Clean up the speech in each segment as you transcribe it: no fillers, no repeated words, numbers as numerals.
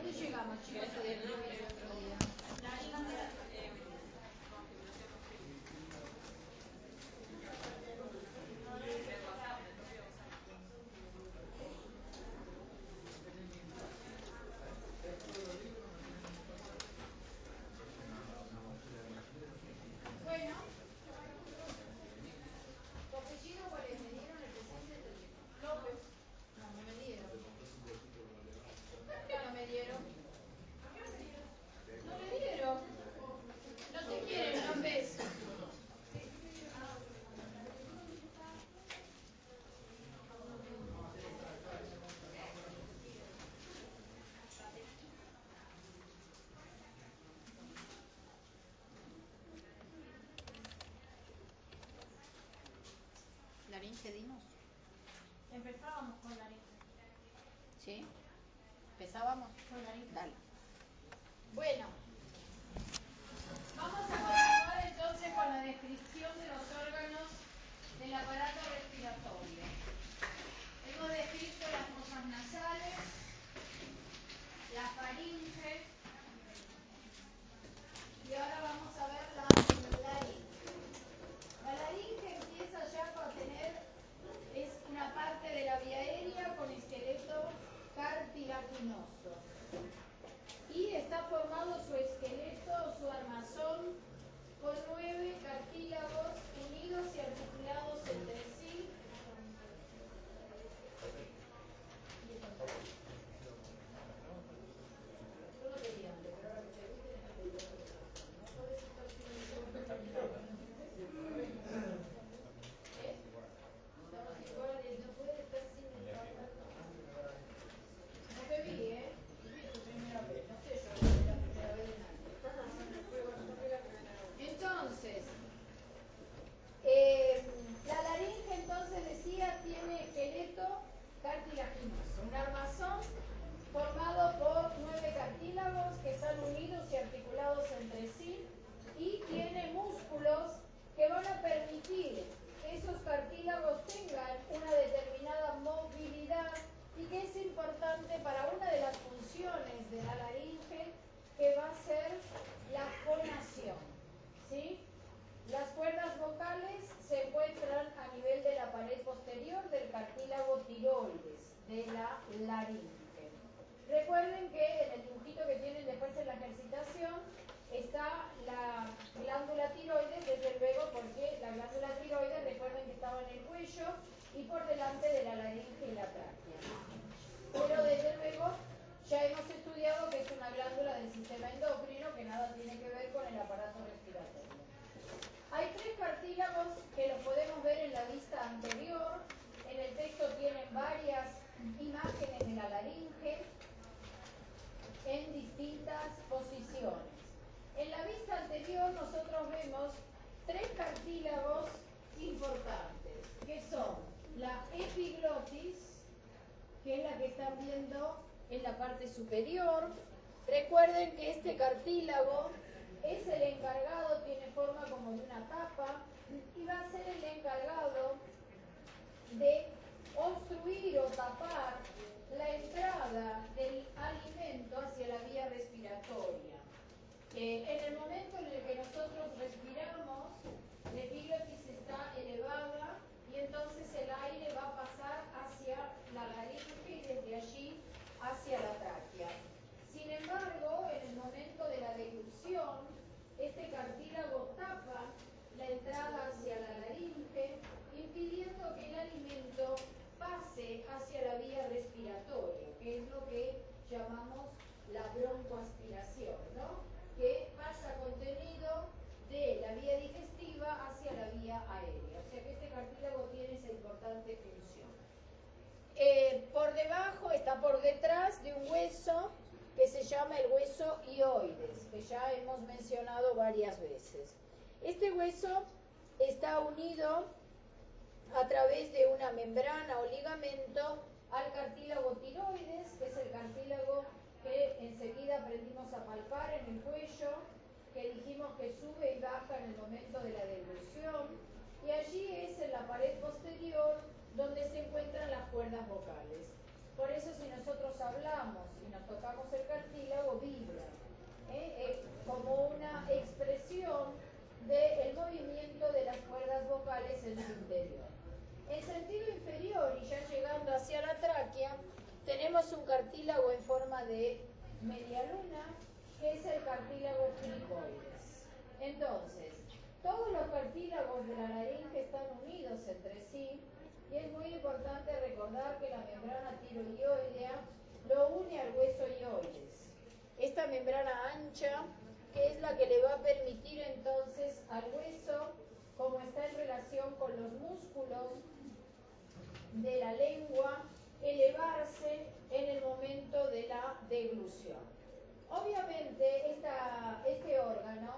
dónde llegamos, chicos? Bueno, ¿tu apellido cuál es? ¿Me dieron el presente? López. No, no me dieron. ¿Por qué no me dieron? No me dieron. No te quieren, López. ¿Laringe dimos? Empezábamos con laringe. ¿Sí? ¿Empezábamos? Con laringe. Dale. Bueno, vamos a continuar entonces con la descripción de los órganos del aparato respiratorio. Hemos descrito las fosas nasales, la faringe y ahora vamos a ver la laringe. La laringe empieza ya a tener, es una parte de la vía aérea con esqueleto cartilaginoso. Y está formado su esqueleto, su armazón, con 9 cartílagos unidos y articulados entre sí. Yo no quería antes, pero ahora que te viste, no puedes estar sin el ¿eh? Estamos iguales, no puedes estar sin el no bebí, ¿eh? Es tu primera vez, no sé yo, es la primera vez de nadie. Entonces, la laringe entonces decía tiene esqueleto cartilaginoso, un armazón formado por 9 cartílagos que están unidos y articulados entre sí y tiene músculos que van a permitir que esos cartílagos tengan una determinada movilidad y que es importante para una de las funciones de la laringe que va a ser la fonación, ¿sí? Las cuerdas vocales se encuentran a nivel de la pared posterior del cartílago tiroides, de la laringe. Recuerden que en el dibujito que tienen después en la ejercitación está la glándula tiroides, desde luego porque la glándula tiroides, recuerden que estaba en el cuello y por delante de la laringe y la tráquea. Pero desde luego ya hemos estudiado que es una glándula del sistema endocrino que nada tiene que ver con el aparato respiratorio. Hay 3 cartílagos que los podemos ver en la vista anterior. En el texto tienen varias imágenes de la laringe en distintas posiciones. En la vista anterior nosotros vemos 3 cartílagos importantes, que son la epiglotis, que es la que están viendo en la parte superior. Recuerden que este cartílago es el encargado, tiene forma como de una tapa, y va a ser el encargado de obstruir o tapar la entrada del alimento hacia la vía respiratoria. En el momento en el que nosotros respiramos, la epiglotis está elevada y entonces el aire va a pasar hacia la laringe y desde allí hacia la tráquea. Sin embargo, en el momento de la deglución, este cartílago tapa la entrada hacia la laringe, impidiendo que el alimento pase hacia la vía respiratoria, que es lo que llamamos la broncoaspiración, ¿no? Que pasa contenido de la vía digestiva hacia la vía aérea. O sea que este cartílago tiene esa importante función. Por debajo, está por detrás de un hueso que se llama el hueso hioides, que ya hemos mencionado varias veces. Este hueso está unido a través de una membrana o ligamento al cartílago tiroides, que es el cartílago que enseguida aprendimos a palpar en el cuello, que dijimos que sube y baja en el momento de la deglución, y allí es en la pared posterior donde se encuentran las cuerdas vocales. Por eso si nosotros hablamos y nos tocamos el cartílago, vibra, como una expresión del movimiento de las cuerdas vocales en su interior. En sentido inferior y ya llegando hacia la tráquea, tenemos un cartílago en forma de media luna, que es el cartílago cricoides. Entonces, todos los cartílagos de la laringe están unidos entre sí y es muy importante recordar que la membrana tiroidea lo une al hueso ioides. Esta membrana ancha, que es la que le va a permitir entonces al hueso, como está en relación con los músculos de la lengua, elevarse en el momento de la deglución. Obviamente este órgano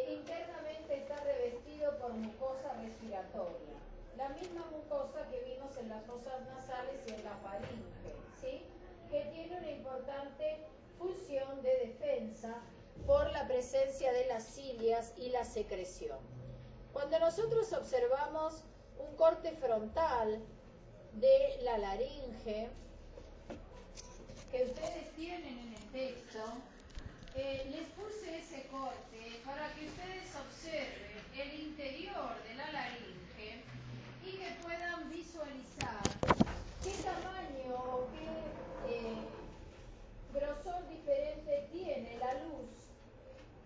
internamente está revestido por mucosa respiratoria, la misma mucosa que vimos en las fosas nasales y en la faringe, ¿sí? Que tiene una importante función de defensa por la presencia de las cilias y la secreción. Cuando nosotros observamos un corte frontal de la laringe, que ustedes tienen en el texto, les puse ese corte para que ustedes observen el interior de la laringe y que puedan visualizar qué tamaño o qué grosor diferente tiene la luz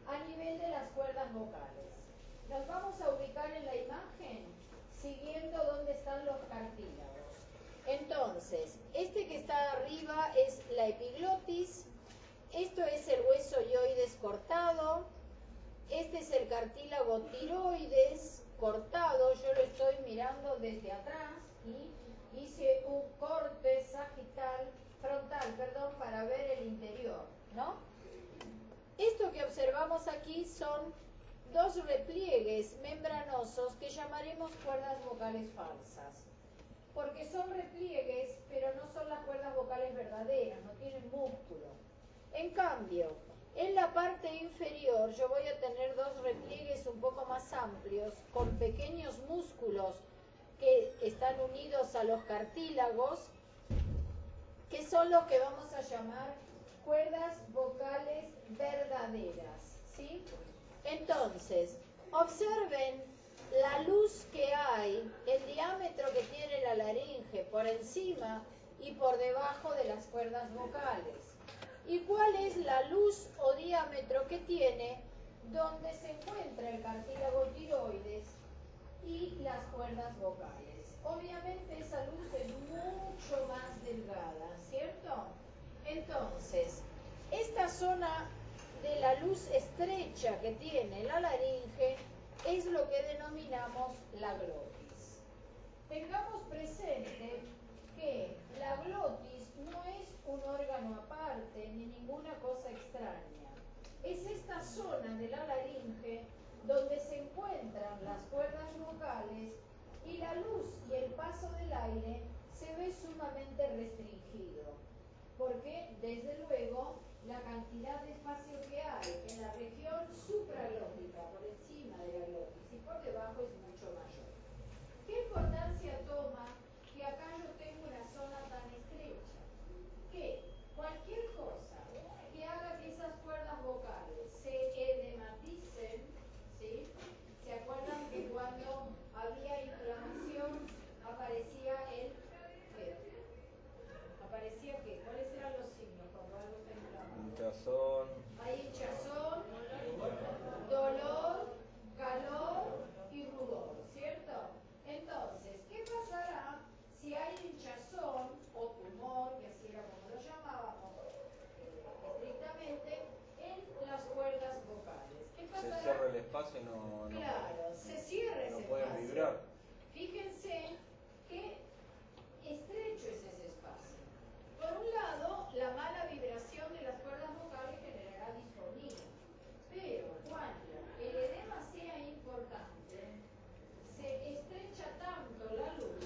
a nivel de las cuerdas vocales. Nos vamos a ubicar en la imagen siguiendo dónde están los cartílagos. Entonces, este que está arriba es la epiglotis, esto es el hueso ioides cortado, este es el cartílago tiroides cortado, yo lo estoy mirando desde atrás y hice un corte frontal, para ver el interior, ¿no? Esto que observamos aquí son dos repliegues membranosos que llamaremos cuerdas vocales falsas, porque son repliegues, pero no son las cuerdas vocales verdaderas, no tienen músculo. En cambio, en la parte inferior yo voy a tener dos repliegues un poco más amplios, con pequeños músculos que están unidos a los cartílagos, que son los que vamos a llamar cuerdas vocales verdaderas, ¿sí? Entonces, observen la luz que hay, el diámetro que tiene la laringe por encima y por debajo de las cuerdas vocales. ¿Y cuál es la luz o diámetro que tiene donde se encuentra el cartílago tiroides y las cuerdas vocales? Obviamente esa luz es mucho más delgada, ¿cierto? Entonces, esta zona de la luz estrecha que tiene la laringe es lo que denominamos la glotis. Tengamos presente que la glotis no es un órgano aparte ni ninguna cosa extraña. Es esta zona de la laringe donde se encuentran las cuerdas vocales y la luz y el paso del aire se ve sumamente restringido, porque desde luego la cantidad de espacio que hay en la región supraglótica, por encima de la glotis y por debajo, es mucho mayor. ¿Qué importancia toma que acá yo tengo una zona tan estrecha? Que cualquier cosa que haga que esas cuerdas vocales se edematicen, ¿sí? ¿Se acuerdan que cuando había inflamación aparecía el qué? ¿Aparecía qué? ¿Cuáles eran los signos cuando algo está inflamado? Hinchazón. Hay hinchazón, dolor, calor y rubor, ¿cierto? Entonces, ¿qué pasará si hay hinchazón o tumor, que así era como lo llamábamos estrictamente, en las cuerdas vocales? ¿Qué pasará? Se cierra el espacio y no Claro, se cierra ese pueden espacio. vibrar. Fíjense qué estrecho es ese espacio. Por un lado, la mala vibración de las cuerdas vocales generará disfonía, pero cuando el edema sea importante, se estrecha tanto la luz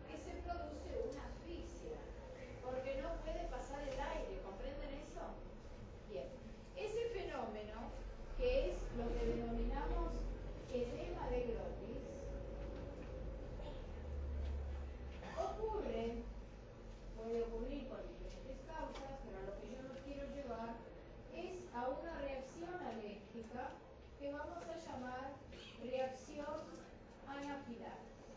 que se produce una asfixia, porque no puede pasar el aire, ¿comprenden eso? Bien, ese fenómeno, que es lo que denominamos que vamos a llamar reacción anafiláctica.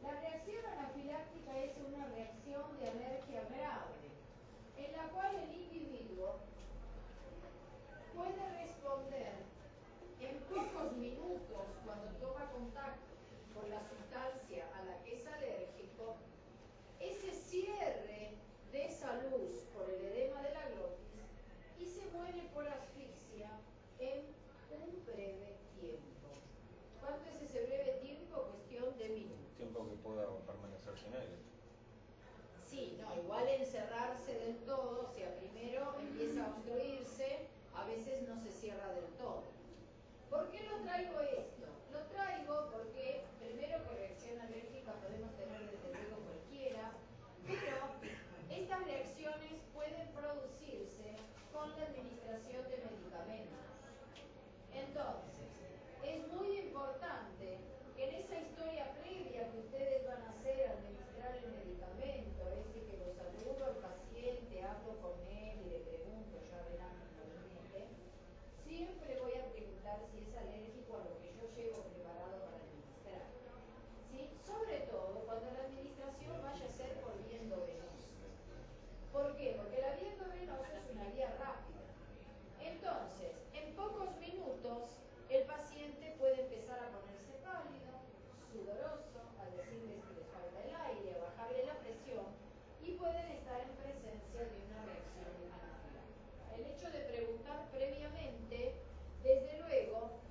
La reacción anafiláctica es una reacción de alergia grave, en la cual el individuo puede responder en pocos minutos cuando toma contacto con la sustancia a la que es alérgico. Ese cierre de esa luz por el edema de la glotis y se muere por asfixia en un breve tiempo. ¿Cuánto es ese breve tiempo? Cuestión de minutos. Tiempo que pueda permanecer sin aire. Sí, no, igual encerrarse del todo, o sea, primero empieza a obstruirse, a veces no se cierra del todo. ¿Por qué lo traigo esto? Lo traigo porque, primero, que reacción alérgica podemos tener desde luego cualquiera, pero estas reacciones pueden producirse con la administración de medicamentos. Entonces, es muy importante que en esa historia previa que ustedes van a hacer al administrar el medicamento, ese que lo saludo al paciente, hablo con él y le pregunto, ya verán naturalmente, siempre voy a preguntar si es alérgico a lo que yo llevo preparado para administrar. ¿Sí? Sobre todo cuando la administración vaya a ser por viento venoso. ¿Por qué? Porque la viento venoso es una vía rápida. Entonces, en pocos minutos, el paciente puede empezar a ponerse pálido, sudoroso, al decirles que les falta el aire, a bajarle la presión, y pueden estar en presencia de una reacción anafiláctica. El hecho de preguntar previamente, desde luego,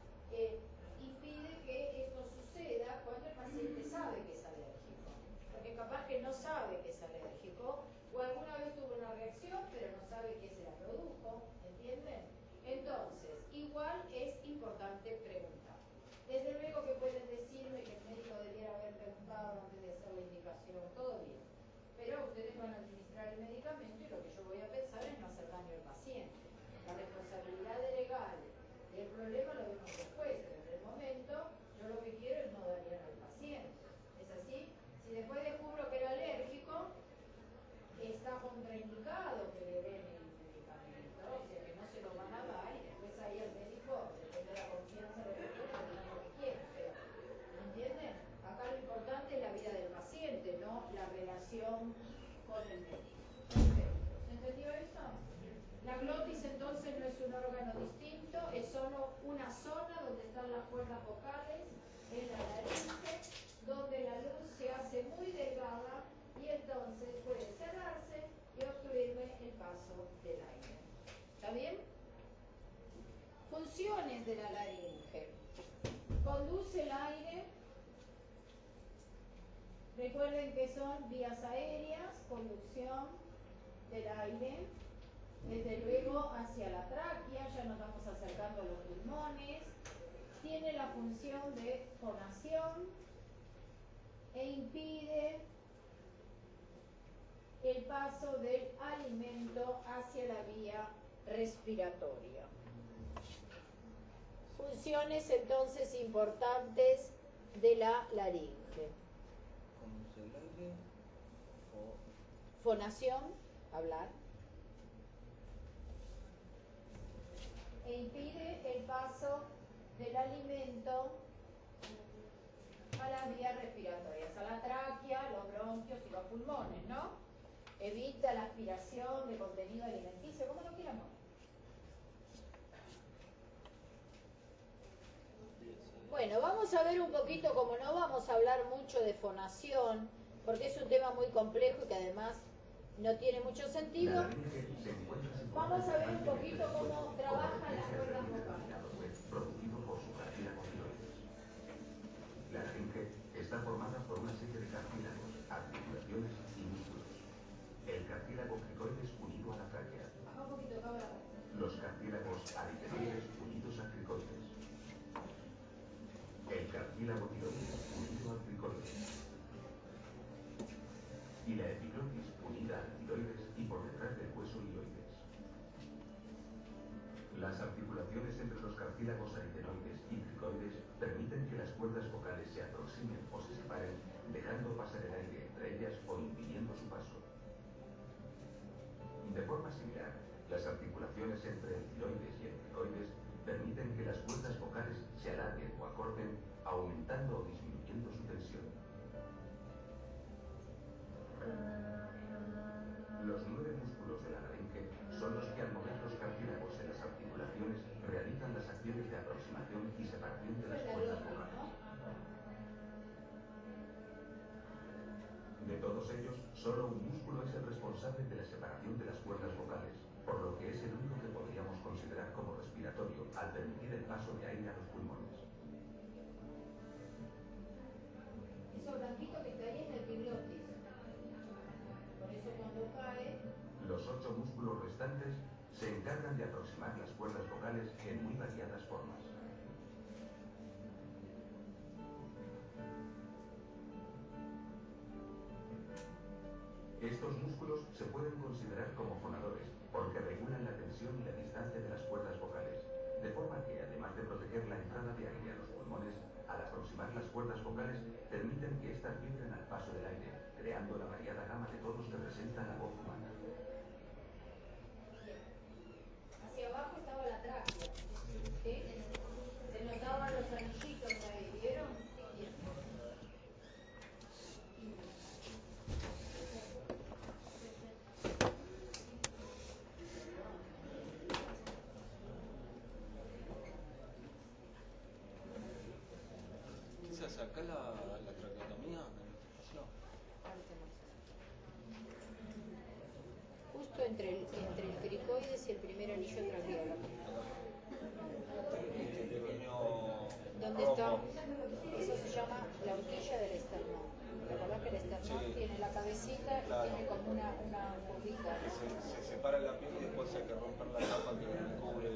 impide que esto suceda cuando el paciente sabe que es alérgico. Porque capaz que no sabe que es alérgico, o alguna vez tuvo una reacción, pero no sabe qué se la produjo, ¿entienden? Entonces, igual es importante preguntar. Desde luego que pueden decirme que el médico debiera haber preguntado antes de hacer la indicación, todo bien. Pero ustedes van a administrar el medicamento y lo que yo voy a pensar es no hacer daño al paciente. La responsabilidad legal del problema lo vemos después, pero en el momento yo lo que quiero es no dañar al paciente. ¿Es así? Si después descubro que era alérgico, está contraindicado que le den el medicamento, o sea que no se lo van a dar y después ahí el médico, depende de la confianza de la persona, le dan lo que quiera. Pero, ¿entienden? Acá lo importante es la vida del paciente, no la relación con el médico. Perfecto. ¿Se entendió esto? La glotis entonces no es un órgano distinto, es solo una zona donde están las cuerdas vocales, en la laringe, donde la luz se hace muy delgada y entonces puede cerrarse y obstruirme el paso del aire. ¿Está bien? Funciones de la laringe. Conduce el aire. Recuerden que son vías aéreas, conducción del aire, desde luego hacia la tráquea, ya nos vamos acercando a los pulmones. Tiene la función de fonación e impide el paso del alimento hacia la vía respiratoria. Funciones entonces importantes de la laringe. Conduce el aire. Fonación, hablar. E impide el paso del alimento a las vías respiratorias, a la tráquea, los bronquios y los pulmones, ¿no? Evita la aspiración de contenido alimenticio, como lo quieran poner. Bueno, vamos a ver un poquito, como no vamos a hablar mucho de fonación, porque es un tema muy complejo y que además no tiene mucho sentido. Vamos a ver un poquito cómo trabajan las cuerdas vocales. Producido por su cartílago tiroides. La laringe está formada por una serie de cartílagos, articulaciones y músculos. El cartílago cricoides unido a la tráquea. Baja un poquito, cabra. Los cartílagos aritenoides unidos a cricoides. El cartílago tiroides unido al cricoides. Y la epiglotis unida al tiroides y por detrás del hueso ilioides. Las articulaciones entre los cartílagos aritenoides y cricoides permiten que las cuerdas vocales se aproximen o se separen, dejando pasar el aire entre ellas o impidiendo su paso. De forma similar, las articulaciones entre el tiroides y el cricoides permiten que las cuerdas vocales se alarguen o acorten, aumentando o disminuyendo su tensión. Los 9 músculos de la laringe son los que al mover los cartílagos en las articulaciones realizan las acciones de aproximación y separación de las cuerdas vocales. De todos ellos, solo un músculo es el responsable de la separación de las cuerdas vocales, por lo que es el único que podríamos considerar como respiratorio al permitir el paso de aire a los pulmones. Eso blanquito que está ahí es el epiglotis. Por eso cuando cae... Los 8 músculos restantes se encargan de aproximar las cuerdas vocales en muy variadas formas. Estos músculos se pueden considerar como fonadores porque regulan la tensión y la distancia de las cuerdas vocales, de forma que, además de proteger la entrada de aire a los pulmones, al aproximar las cuerdas vocales permiten que éstas vibren al paso del aire, creando la variada gama de tonos que presenta la voz humana. Hacia abajo estaba la tráquea, ¿sí? Se notaban los anillitos ahí, ¿vieron? Bien. Quizás acá la traqueotomía en este espacio. Justo entre el cricoides y el primer anillo traqueal. Este pequeño ¿Dónde está? rombo. Eso se llama la horquilla del esternón. ¿Te acordás que el esternón Sí. tiene la cabecita y Claro. tiene como una curvita? Se separa la piel y después hay que romper la capa que cubre.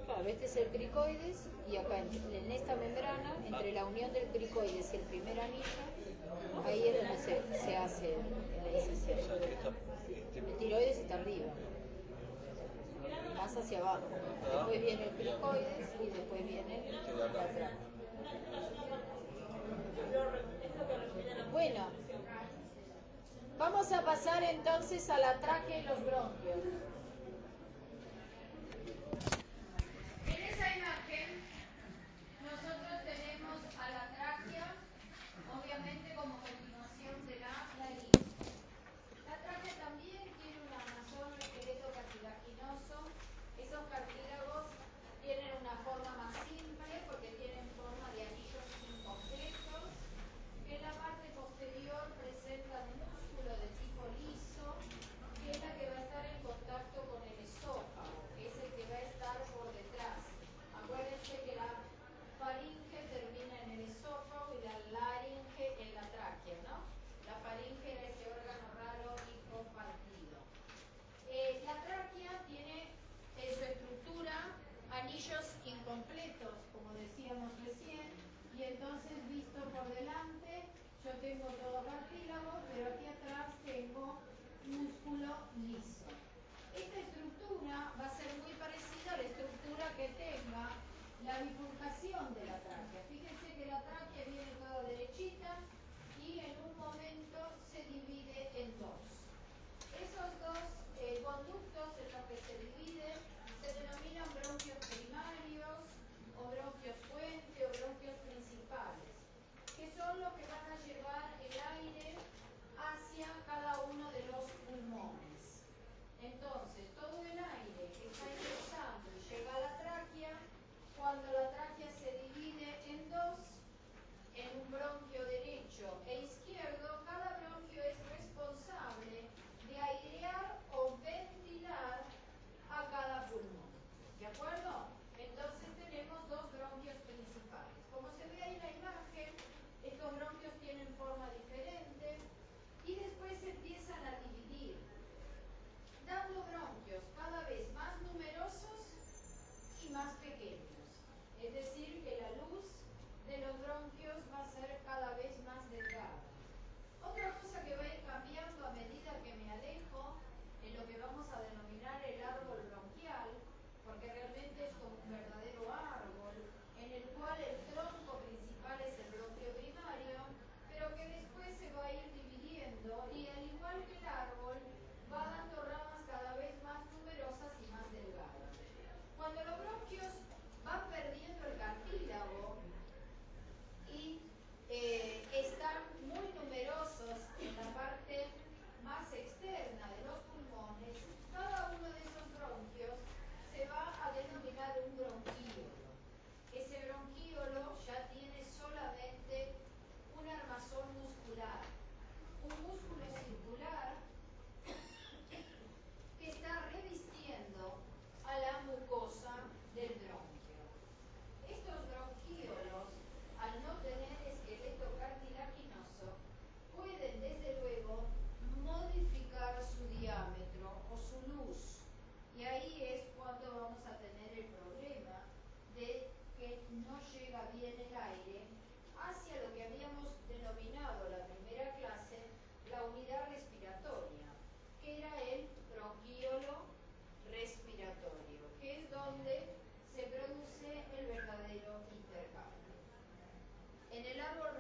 Claro, este es el cricoides y acá en esta membrana, entre la unión del cricoides y el primer anillo, ahí es donde se hace la incisión. O sea, que El tiroides está arriba, más hacia abajo. Después viene el cricoides y después viene la tráquea. Bueno, vamos a pasar entonces a la tráquea y los bronquios. En esa imagen nosotros tenemos a la tráquea, obviamente como continuación de la laringe. La tráquea también tiene un armazón o esqueleto cartilaginoso. Esos cartílagos tienen una forma más simple porque tienen forma de anillos incompletos. En la parte posterior presenta un músculo de tipo liso, que es la que va a estar en contacto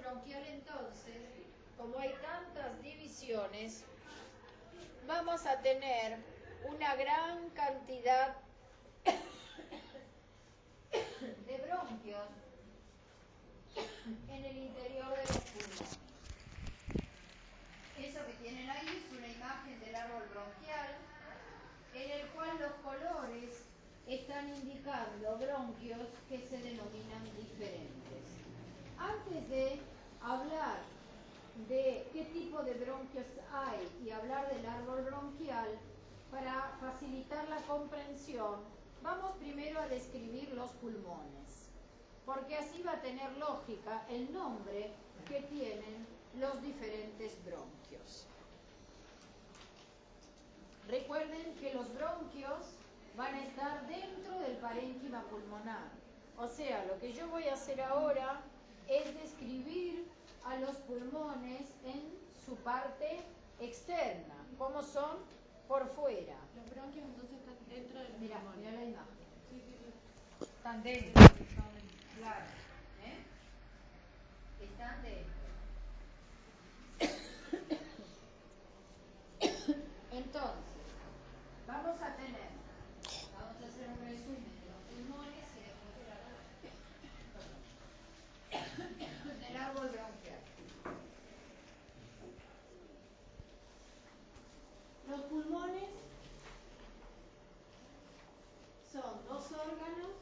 bronquial, entonces, como hay tantas divisiones, vamos a tener una gran cantidad de bronquios en el interior de los pulmones. Eso que tienen ahí es una imagen del árbol bronquial, en el cual los colores están indicando bronquios que se denominan diferentes. Antes de hablar de qué tipo de bronquios hay y hablar del árbol bronquial, para facilitar la comprensión, vamos primero a describir los pulmones, porque así va a tener lógica el nombre que tienen los diferentes bronquios. Recuerden que los bronquios van a estar dentro del parénquima pulmonar. O sea, lo que yo voy a hacer ahora es describir a los pulmones en su parte externa, como son por fuera. Los bronquios entonces están dentro del Mira, pulmón. mira la imagen. Sí, sí, sí. Están dentro. Claro. ¿Eh? Están dentro. Entonces, vamos a hacer un resumen de los pulmones y después del árbol bronquial. Los pulmones son dos órganos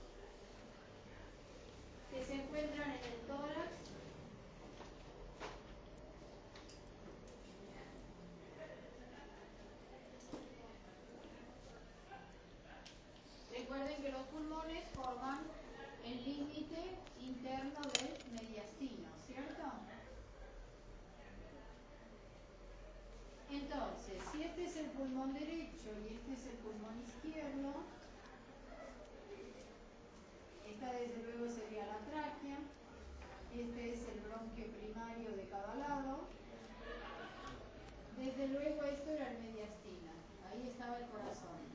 que se encuentran en el tórax. Recuerden que los pulmones forman el límite interno del mediastino, ¿cierto? Entonces, si este es el pulmón derecho y este es el pulmón izquierdo, esta desde luego sería la tráquea, este es el bronquio primario de cada lado, desde luego esto era el mediastino, ahí estaba el corazón.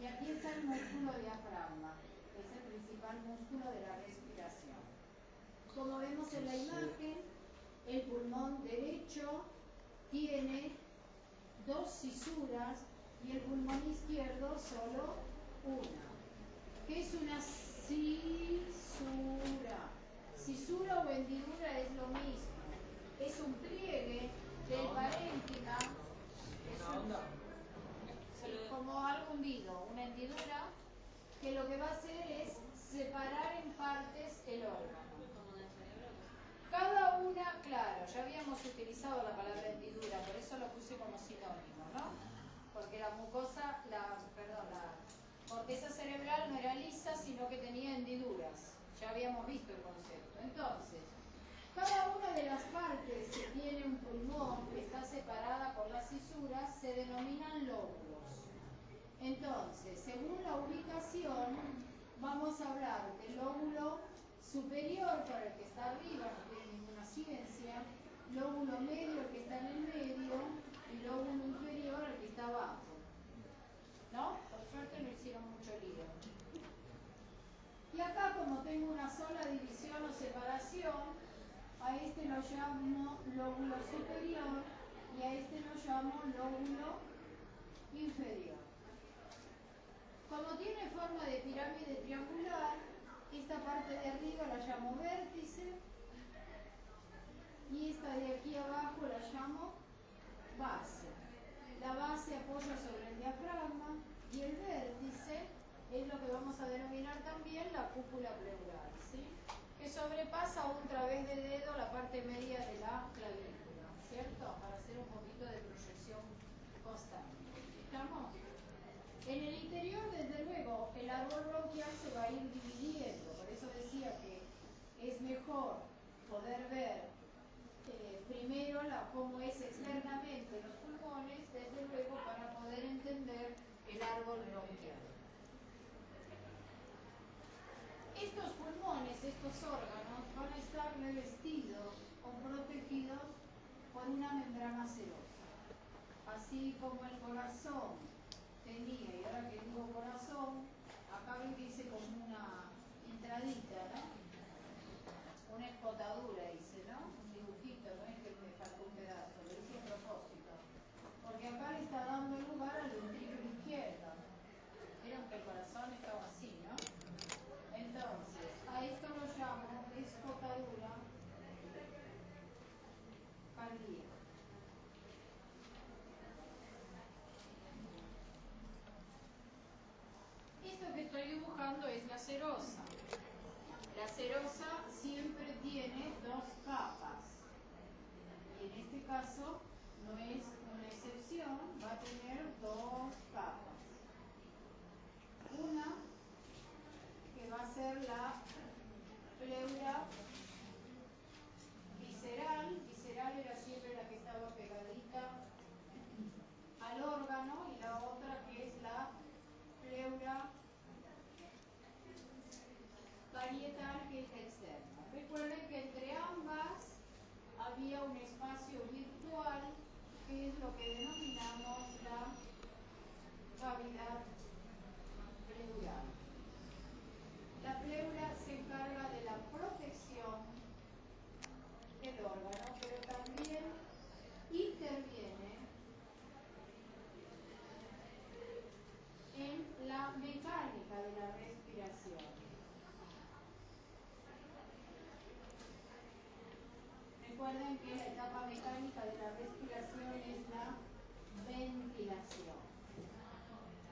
Y aquí está el músculo diafragma, que es el principal músculo de la respiración. Como vemos en la imagen, el pulmón derecho tiene dos cisuras y el pulmón izquierdo solo una. ¿Qué es una cisura? Cisura o hendidura es lo mismo. Es un pliegue del parénquima. Como algo hundido, una hendidura, que lo que va a hacer es separar en partes el órgano. Cada una, claro, ya habíamos utilizado la palabra hendidura, por eso lo puse como sinónimo, ¿no? Porque la mucosa, la corteza cerebral no era lisa, sino que tenía hendiduras. Ya habíamos visto el concepto. Entonces, cada una de las partes que tiene un pulmón, que está separada por las cisuras, se denominan lóbulos. Entonces, según la ubicación, vamos a hablar del lóbulo superior, para el que está arriba, no tiene ninguna ciencia, lóbulo medio, el que está en el medio, y lóbulo inferior, el que está abajo. ¿No? Por suerte no hicieron mucho lío. Y acá, como tengo una sola división o separación, a este lo llamo lóbulo superior y a este lo llamo lóbulo inferior. Como tiene forma de pirámide triangular, esta parte de arriba la llamo vértice y esta de aquí abajo la llamo base. La base apoya sobre el diafragma y el vértice es lo que vamos a denominar también la cúpula pleural, ¿sí? Que sobrepasa a un través de dedo la parte media de la clavícula, ¿cierto? Para hacer un poquito de proyección constante. ¿Estamos? En el interior, desde luego, el árbol bronquial se va a ir dividiendo, por eso decía que es mejor poder ver primero cómo es externamente los pulmones, desde luego, para poder entender el árbol bronquial. Estos pulmones, estos órganos, van a estar revestidos o protegidos por una membrana serosa. Así como el corazón tenía, y ahora que digo corazón, acá ven que hice como una entradita, ¿no? Una escotadura hice, ¿no? pulmón estaba así, ¿no? Entonces, a esto lo llamo escotadura cardíaca. Esto que estoy dibujando es la serosa. La serosa siempre tiene dos capas. Y en este caso no es una excepción, va a tener dos capas. Una que va a ser la pleura visceral. Visceral era siempre la que estaba pegadita al órgano, y la otra que es la pleura parietal, que es la externa. Recuerden que entre ambas había un espacio virtual, que es lo que denominamos la cavidad pleural. La pleura se encarga de la protección del órgano, pero también interviene en la mecánica de la respiración. Recuerden que la etapa mecánica de la respiración es la ventilación.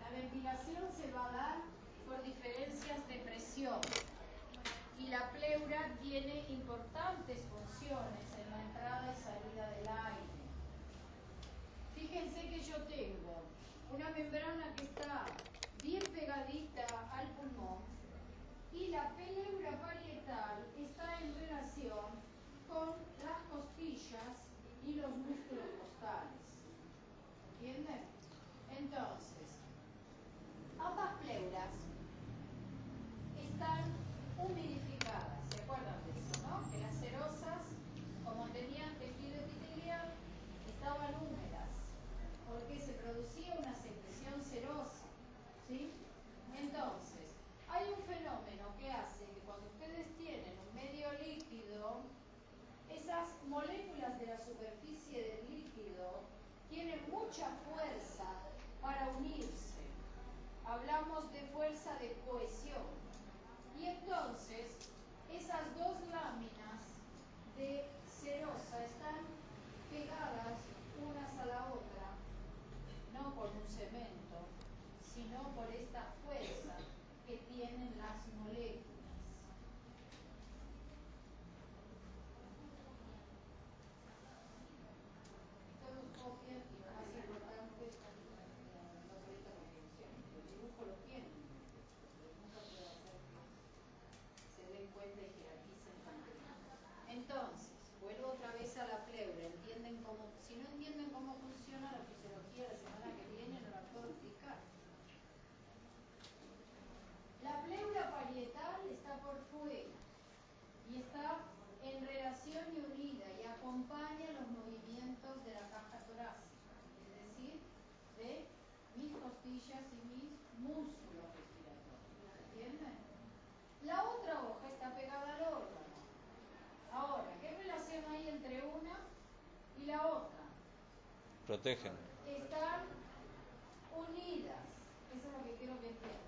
La ventilación se va a dar por diferencias de presión, y la pleura tiene importantes funciones en la entrada y salida del aire. Fíjense que yo tengo una membrana que está bien pegadita al pulmón, y la pleura parietal está en relación con las costillas y los músculos costales. ¿Entienden? Entonces, ambas pleuras están humidificadas. ¿Se acuerdan de eso, no? Que las serosas, como tenían tejido epitelial, estaban húmedas, porque se producía una secreción serosa, ¿sí? Entonces, hay un fenómeno que hace que cuando ustedes tienen un medio líquido, esas moléculas de la superficie del líquido tienen mucha fuerza para unirse. Hablamos de fuerza de cohesión. Y entonces, esas dos láminas de serosa están pegadas unas a la otra, no por un cemento, sino por esta fuerza que tienen las moléculas. Todos copian, y lo más importante, no prestan atención. El dibujo lo tienen, pero nunca puede hacer que se den cuenta y jerarquicen tanto. Entonces, vuelvo otra vez a la pleura. ¿Entienden cómo? Si no entienden cómo funciona la fisiología, la semana que viene no la puedo explicar. La pleura parietal está por fuera y está en relación y unida, y acompaña los movimientos de la caja torácica, es decir, de mis costillas y mis músculos respiratorios. ¿Entienden? La otra hoja está pegada al órgano. Ahora, ¿qué relación hay entre una y la otra? Protegen. Están unidas. Eso es lo que quiero que entiendan.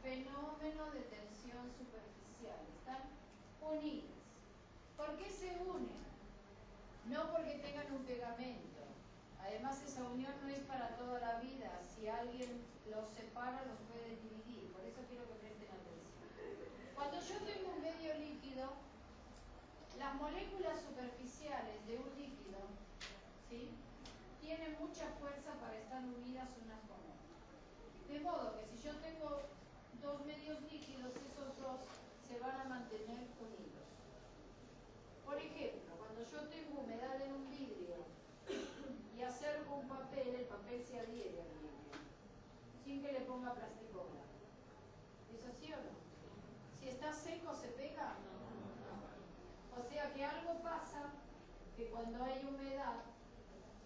El fenómeno de tensión superficial. Están unidas. ¿Por qué se unen? No porque tengan un pegamento. Además, esa unión no es para toda la vida. Si alguien los separa, los puede dividir. Por eso quiero que presten atención. Cuando yo tengo un medio líquido, las moléculas superficiales de un líquido, ¿sí?, tienen mucha fuerza para estar unidas unas con otras. De modo que si yo tengo dos medios líquidos, esos dos se van a mantener unidos. Por ejemplo, cuando yo tengo humedad en un vidrio y acerco un papel, el papel se adhiere al vidrio, sin que le ponga plástico blanco. ¿Es así o no? Si está seco, ¿se pega? No. O sea que algo pasa, que cuando hay humedad,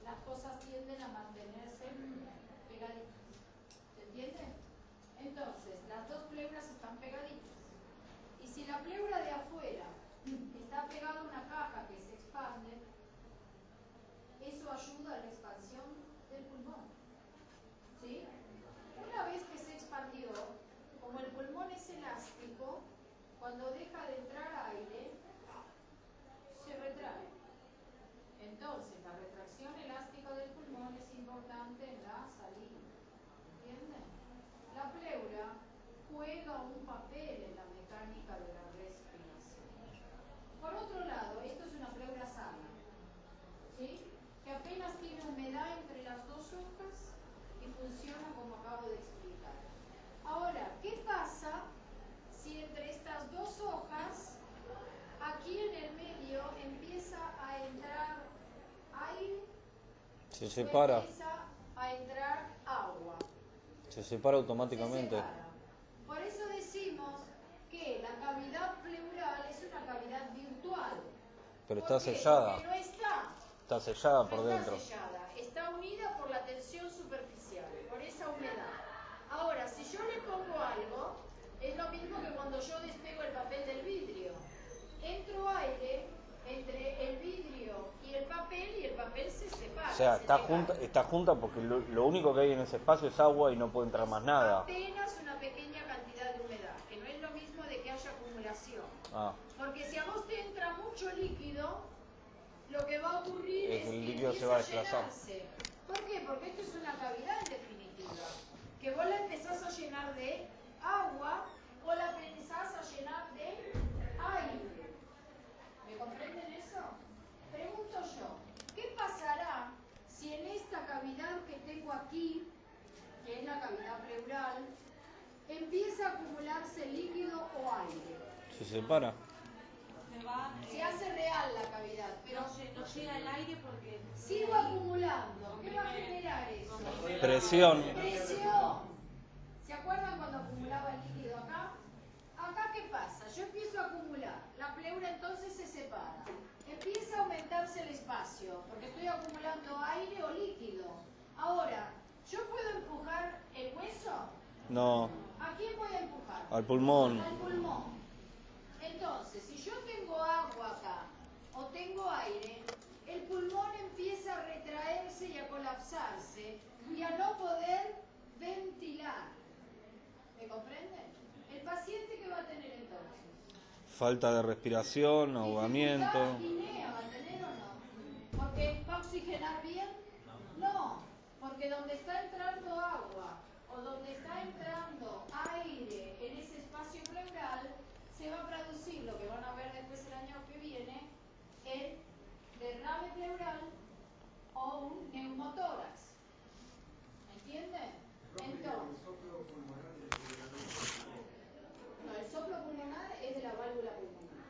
las cosas tienden a mantenerse pegaditas. ¿Se entiende? Entonces, las dos pleuras están pegaditas. Y si la pleura de afuera está pegada a una caja que se expande, eso ayuda a la expansión del pulmón. ¿Sí? Una vez que se expandió, como un papel en la mecánica de la respiración. Por otro lado, esto es una pleura sana, ¿sí? Que apenas tiene humedad entre las dos hojas y funciona como acabo de explicar. Ahora, ¿qué pasa si entre estas dos hojas, aquí en el medio, empieza a entrar aire? Se separa. Empieza a entrar agua. Se separa automáticamente. Se separa. Por eso decimos que la cavidad pleural es una cavidad virtual. Pero ¿Por está qué? sellada. Porque no está. Está sellada por No dentro. está sellada. Está unida por la tensión superficial, por esa humedad. Ahora, si yo le pongo algo, es lo mismo que cuando yo despego el papel del vidrio. Entro aire entre el vidrio y el papel se separa. O sea, se está junta porque lo único que hay en ese espacio es agua y no puede entrar más nada. Apenas una pequeña cantidad de humedad, que no es lo mismo de que haya acumulación. Porque si a vos te entra mucho líquido, lo que va a ocurrir es el que líquido se empieza va a a desplazar. llenarse. ¿Por qué? Porque esto es una cavidad en definitiva. Que vos la empezás a llenar de agua o la empezás a llenar de aire. ¿Me comprenden eso? Pregunto yo, ¿qué pasará si en esta cavidad que tengo aquí, que es la cavidad pleural, empieza a acumularse líquido o aire? Se separa. Se hace real la cavidad, pero no llega el aire porque sigo acumulando. ¿Qué va a generar eso? Presión. Presión. ¿Se acuerdan cuando acumulaba el líquido acá? Acá, ¿qué pasa? Yo empiezo a acumular. La pleura entonces se separa. Empieza a aumentarse el espacio, porque estoy acumulando aire o líquido. Ahora, ¿yo puedo empujar el hueso? No. ¿A quién voy a empujar? Al pulmón. Al pulmón. Entonces, si yo tengo agua acá o tengo aire, el pulmón empieza a retraerse y a colapsarse y a no poder ventilar. ¿Me comprenden? ¿El paciente qué va a tener entonces? Falta de respiración, ahogamiento. ¿Dificultad va a tener o no? ¿Porque va a oxigenar bien? No, porque donde está entrando agua o donde está entrando aire en ese espacio pleural, se va a producir lo que van a ver después el año que viene, el derrame pleural o un neumotórax. ¿Entienden? Entonces, no, el soplo pulmonar es de la válvula pulmonar,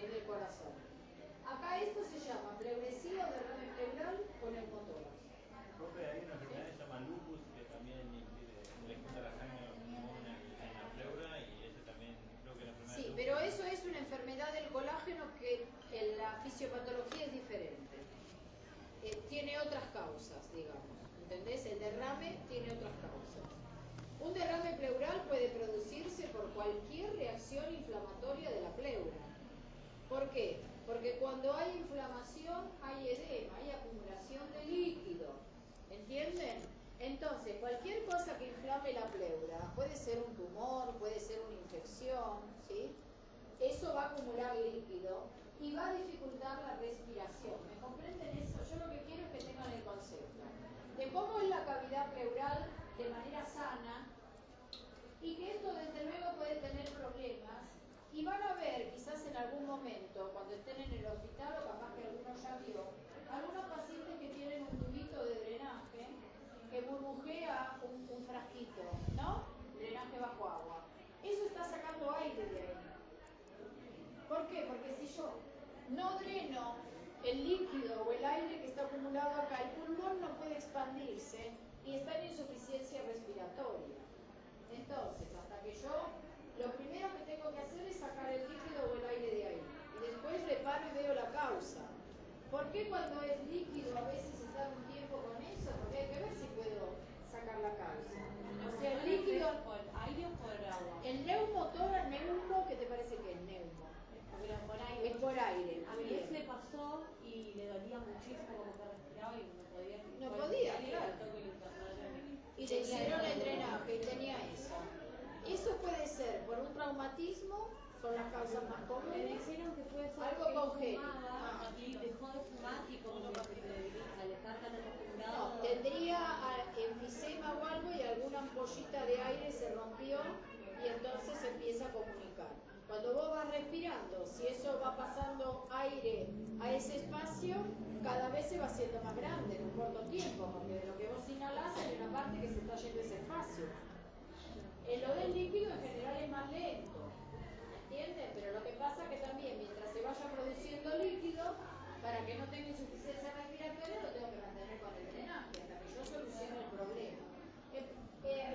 es del corazón. Acá esto se llama pleuresía o derrame pleural o neumotórax. Profe, hay una enfermedad que se llama lupus que también le junta la sangre en los pulmones, en la pleura, y ese también creo que la enfermedad. Sí, pero eso es una enfermedad del colágeno que en la fisiopatología es diferente. Tiene otras causas, digamos. ¿Entendés? El derrame tiene otras causas. Un derrame pleural puede producirse por cualquier reacción inflamatoria de la pleura. ¿Por qué? Porque cuando hay inflamación hay edema, hay acumulación de líquido. ¿Entienden? Entonces, cualquier cosa que inflame la pleura, puede ser un tumor, puede ser una infección, ¿sí? Eso va a acumular líquido y va a dificultar la respiración. ¿Me comprenden eso? Yo lo que quiero es que tengan el concepto de cómo es la cavidad pleural de manera sana y que esto desde luego puede tener problemas y van a ver quizás en algún momento cuando estén en el hospital o capaz que alguno ya vio algunos pacientes que tienen un tubito de drenaje que burbujea un frasquito, ¿no? Drenaje bajo agua. Eso está sacando aire de ahí. ¿Por qué? Porque si yo no dreno el líquido o el aire que está acumulado acá, el pulmón no puede expandirse y está en insuficiencia respiratoria. Entonces, hasta que yo, lo primero que tengo que hacer es sacar el líquido o el aire de ahí. Y después reparo y veo la causa. ¿Por qué cuando es líquido a veces estar un tiempo con eso? Porque hay que ver si puedo sacar la causa. O sea, el líquido... ¿por aire o por agua? El neumotórax, neumo, ¿qué te parece que es neumo? Pero por aire. Es por aire. A mi Bien. ex le pasó y le dolía muchísimo como que respiraba y no podía. No podía, y claro. al toque lo internaron. Y le hicieron el drenaje y tenía eso. Eso puede ser por un traumatismo, son las causas más Me comunes. dijeron que puede ser Algo que él congénito. fumaba y dejó de fumar y como que al estar tan acostumbrado. No, tendría enfisema o algo y alguna ampollita de aire se rompió y y entonces se empieza a comunicar. Cuando vos vas respirando, si eso va pasando aire a ese espacio, cada vez se va haciendo más grande en un corto tiempo, porque de lo que vos inhalás hay una parte que se está yendo ese espacio. Lo del líquido en general es más lento, ¿entienden? Pero lo que pasa es que también mientras se vaya produciendo líquido, para que no tenga insuficiencia respiratoria, lo tengo que mantener con el drenaje hasta que yo solucione el problema.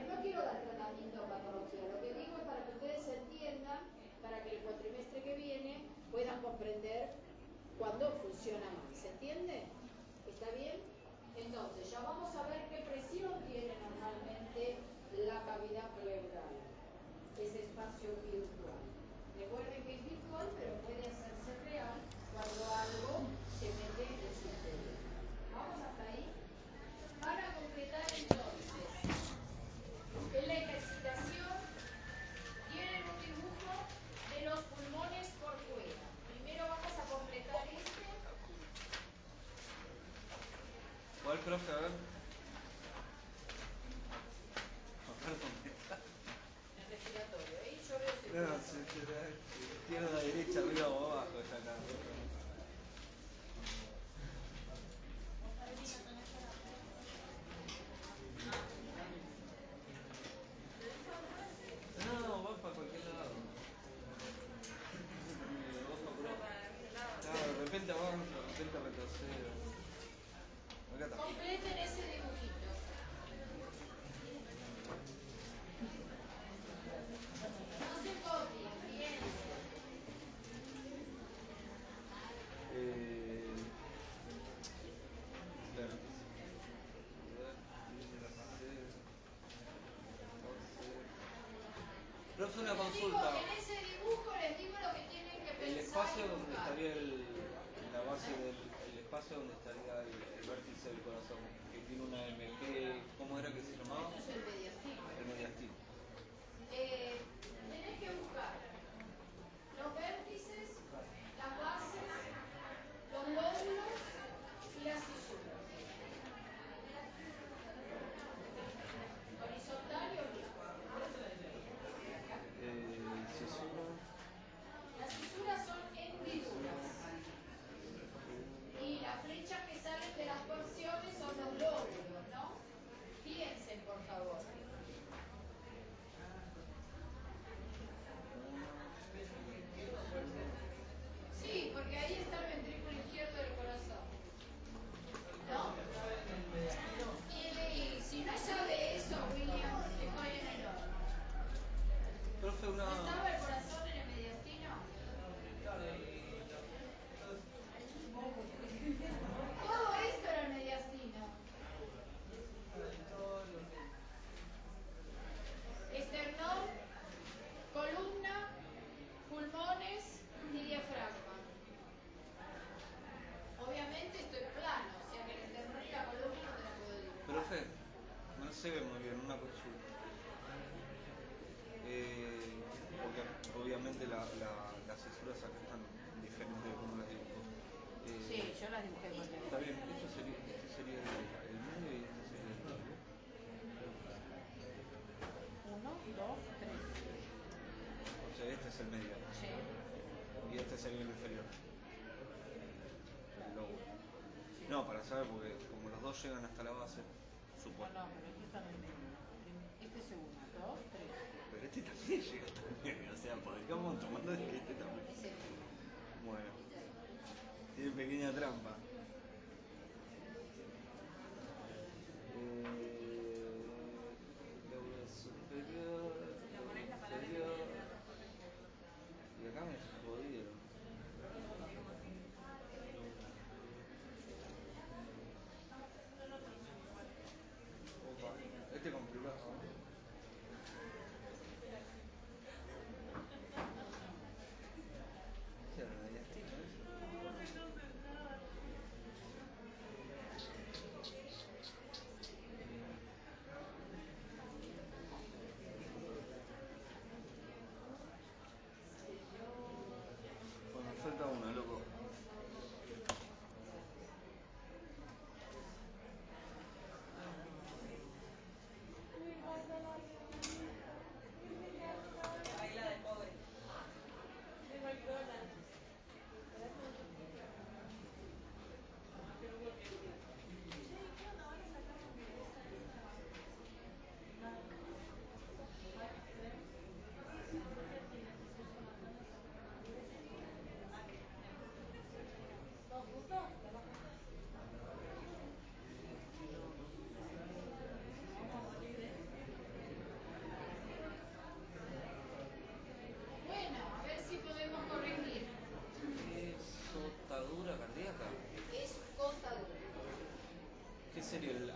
No quiero dar tratamiento o patología, lo que digo es para que ustedes entiendan, para que el cuatrimestre que viene puedan comprender cuándo funciona mal. ¿Se entiende? ¿Está bien? Entonces, ya vamos a ver qué presión tiene normalmente la cavidad pleural, ese espacio virtual. Recuerden que es virtual, pero puede hacerse real cuando algo se mete en su interior. ¿Vamos hasta ahí? Para completar entonces, en la ejercitación tienen un dibujo de los pulmones por fuera. Primero vamos a completar este. ¿Cuál, profe? A ver. El respiratorio, ahí yo veo circulación. Izquierda, derecha, arriba o abajo está acá. No, va para cualquier lado. Claro, de repente avanza, de repente retrocede. Acá está. Completen ese dibujito. No se copien, piensen. Profe, una Les digo, consulta. en ese dibujo les digo lo que tienen que El pensar espacio y donde buscar. estaría la base el espacio donde estaría el vértice del corazón, que tiene una MG, ¿cómo era que se llamaba? Esto es el mediastino. El mediastino. Tenés que buscar los vértices, las bases, los lóbulos y las fisuras. Horizontal y oblicuo. Cisura. Las fisuras son hendiduras. Y las flechas que salen de las porciones son los lóbulos, ¿no? Piensen, por favor. Sí, porque ahí está el ventrículo izquierdo del corazón. ¿No? Y si no sabe eso, William, estoy en el horno. Profe, ¿No estaba el corazón en el mediastino? Todo esto era el mediastino. Esternón, columna, pulmones y diafragma. Obviamente esto es plano, o sea que el esternón y la columna no te la puedo dibujar. profe, no se ve muy bien, una consulta. Porque obviamente las cisuras acá están diferentes de cómo las dibujo. Sí, yo las dibujé con Está bien, este sería el medio y este sería el medio. 1, 2, 3. O sea, este es el medio. Sí. Y este sería el inferior. El lóbulo. No, para saber, porque como los dos llegan hasta la base, supongo. No, pero aquí está en el medio. Este es 1, 2, 3. Pero este también llega hasta el medio. O sea, podríamos tomando que este también. Ese es Bueno, tiene pequeña trampa. Lóbulo superior, lóbulo inferior. Y acá me jodieron. Opa, este complicado. ¿Qué era? ¿Mediastino eso? Bueno, falta una, loco.